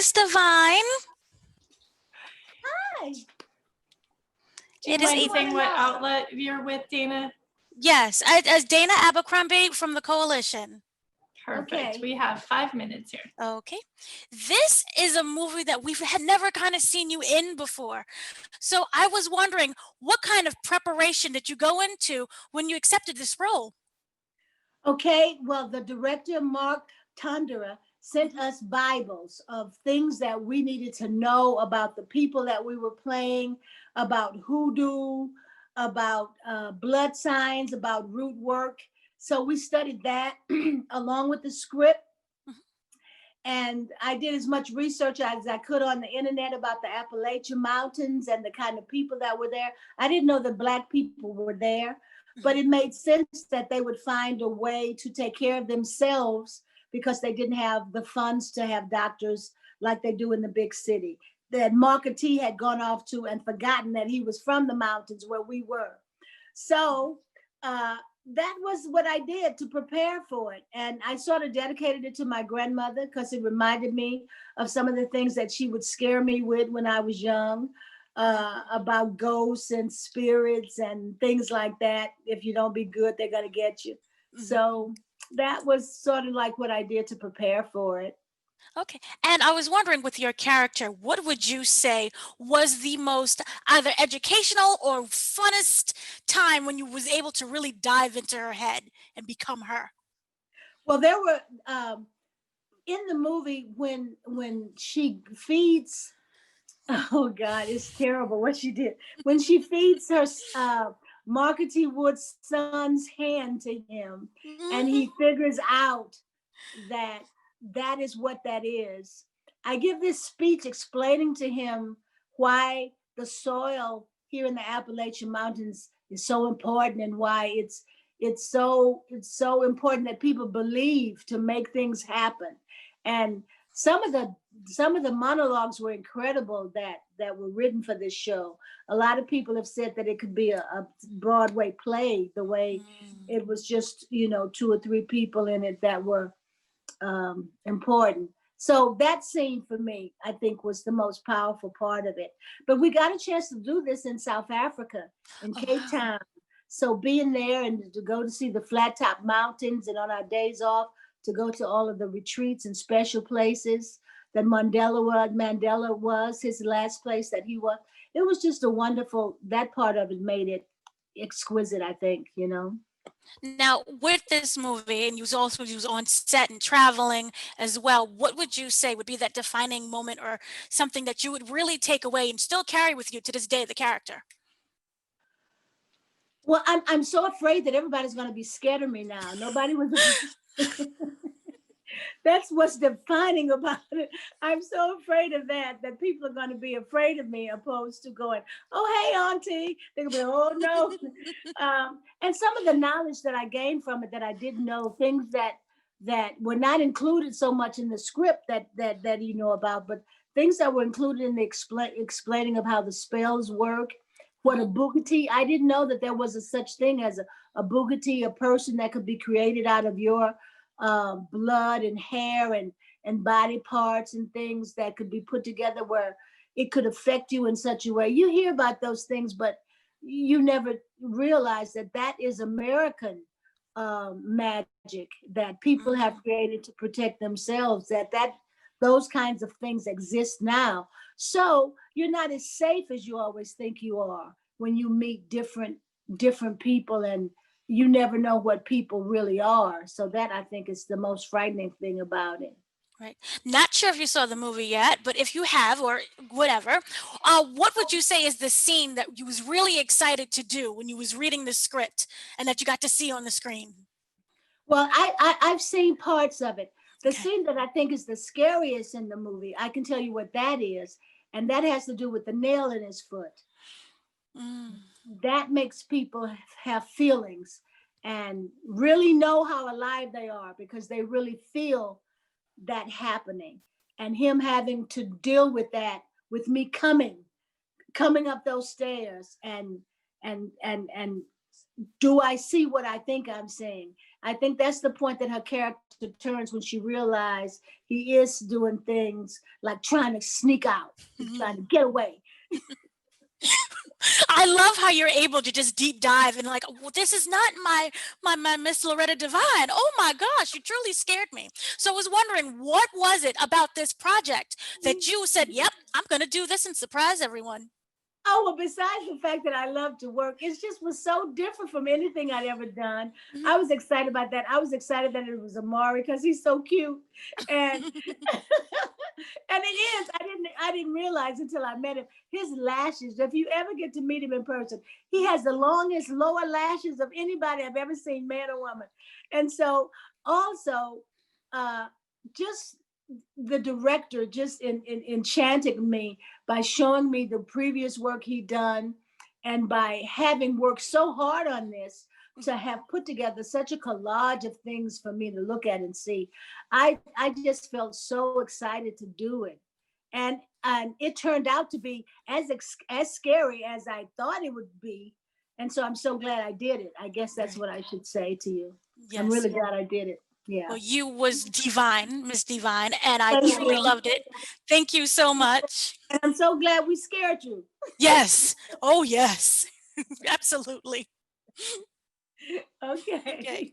Miss Devine. Hi. Do you mind saying what outlet you're with, Dana? Yes, as Dana Abercrombie from the Koalition. Perfect. Okay. We have 5 minutes here. Okay. This is a movie that we had never kind of seen you in before. So I was wondering, what kind of preparation did you go into when you accepted this role? Okay, well, the director, Mark Tondera, sent us Bibles of things that we needed to know about the people that we were playing, about hoodoo, about blood signs, about root work. So we studied that along with the script. And I did as much research as I could on the internet about the Appalachian Mountains and the kind of people that were there. I didn't know that Black people were there, but it made sense that they would find a way to take care of themselves because they didn't have the funds to have doctors like they do in the big city. That Marka T had gone off to and forgotten that he was from the mountains where we were. So that was what I did to prepare for it. And I sort of dedicated it to my grandmother because it reminded me of some of the things that she would scare me with when I was young, about ghosts and spirits and things like that. If you don't be good, they're going to get you. So that was sort of like what I did to prepare for it. Okay. And I was wondering, with your character, what would you say was the most either educational or funnest time when you was able to really dive into her head and become her? Well, there were in the movie when she feeds, oh God, it's terrible what she did. When she feeds her Marka T. Wood's son's hand to him, and he figures out that that is what that is. I give this speech explaining to him why the soil here in the Appalachian Mountains is so important and why it's so important that people believe to make things happen. And some of the monologues were incredible that were written for this show. A lot of people have said that it could be a Broadway play, the way it was just, 2 or 3 people in it that were important. So that scene for me, I think, was the most powerful part of it. But we got a chance to do this in South Africa, in Cape Town. So being there and to go to see the flat top mountains, and on our days off to go to all of the retreats and special places that Mandela was his last place that he was. It was just a wonderful, that part of it made it exquisite, I think, Now, with this movie, and you was on set and traveling as well, what would you say would be that defining moment or something that you would really take away and still carry with you to this day, the character? Well, I'm so afraid that everybody's going to be scared of me now. Nobody was. That's what's defining about it. I'm so afraid of that people are going to be afraid of me, opposed to going, oh, hey, auntie. They're going to be, oh, no. And some of the knowledge that I gained from it that I didn't know, things that were not included so much in the script that you know about, but things that were included in the explaining of how the spells work. What a Bugatti, I didn't know that there was a such thing as a Bugatti, a person that could be created out of your blood and hair and body parts and things that could be put together where it could affect you in such a way. You hear about those things, but you never realize that is American magic that people have created to protect themselves, that those kinds of things exist now. So you're not as safe as you always think you are when you meet different people, and you never know what people really are. So that, I think, is the most frightening thing about it. Right. Not sure if you saw the movie yet, but if you have, or whatever, what would you say is the scene that you was really excited to do when you was reading the script and that you got to see on the screen? Well, I've seen parts of it. The scene that I think is the scariest in the movie, I can tell you what that is, and that has to do with the nail in his foot. That makes people have feelings and really know how alive they are, because they really feel that happening, and him having to deal with that, with me coming up those stairs and do I see what I think I'm seeing? I think that's the point that her character turns when she realized he is doing things like trying to sneak out, trying to get away. I love how you're able to just deep dive and like, well, this is not my Miss Loretta Devine. Oh my gosh, you truly scared me. So I was wondering, what was it about this project that you said, yep, I'm going to do this and surprise everyone? Oh, well, besides the fact that I love to work, it just was so different from anything I'd ever done. Mhm. I was excited about that. I was excited that it was Amari because he's so cute. And and it is. I didn't realize until I met him. His lashes, if you ever get to meet him in person, he has the longest lower lashes of anybody I've ever seen, man or woman. And so also just the director just enchanted me by showing me the previous work he'd done, and by having worked so hard on this to have put together such a collage of things for me to look at and see. I just felt so excited to do it, and it turned out to be as scary as I thought it would be, and so I'm so glad I did it. I guess that's what I should say to you. Yes. I'm really glad I did it. Yeah. Well, you was divine, Miss Divine, and I Thank truly you. loved it. Thank you so much. And I'm so glad we scared you. Yes. Oh, yes. Absolutely. Okay. Okay.